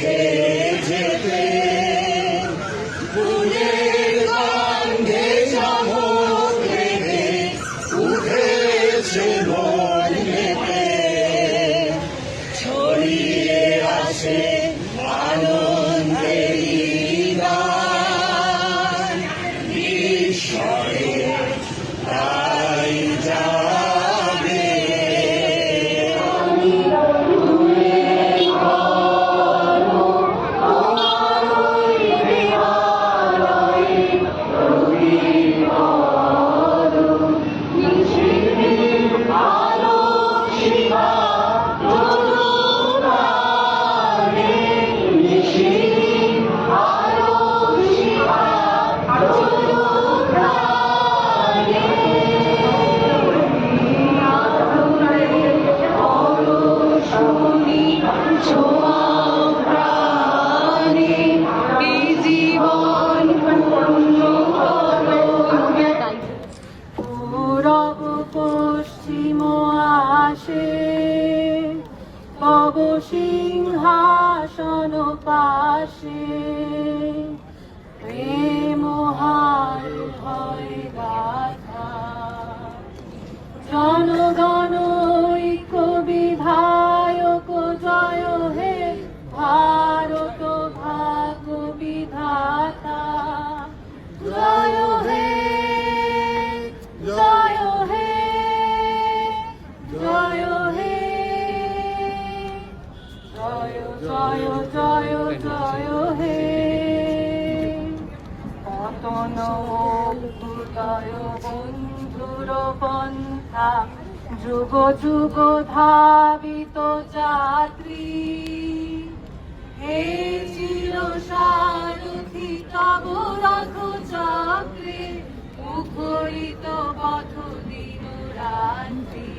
পথে যেতে ফুলের গন্ধে চমক লেগে উঠেছে মন মেতে ছড়িয়ে আসে আনন্দের গান ঈশ্বরে তাই যাবে পশ্চিম আসে তব সিংহাসন পাশে প্রেম হার হয় গাথা জনগণ ঐক্য বিধায়ক জয় হে ভারত ভাগ বিধাতা জয় হে জয় হে জয় হে জয় জয় জয় জয় হে পতন অভ্যুদয় বন্ধুর পন্থা যুগ যুগ ধাবিত যাত্রী হে চির সারথি তব রথ চক্রে মুখরিত পথ দিন রাত্রি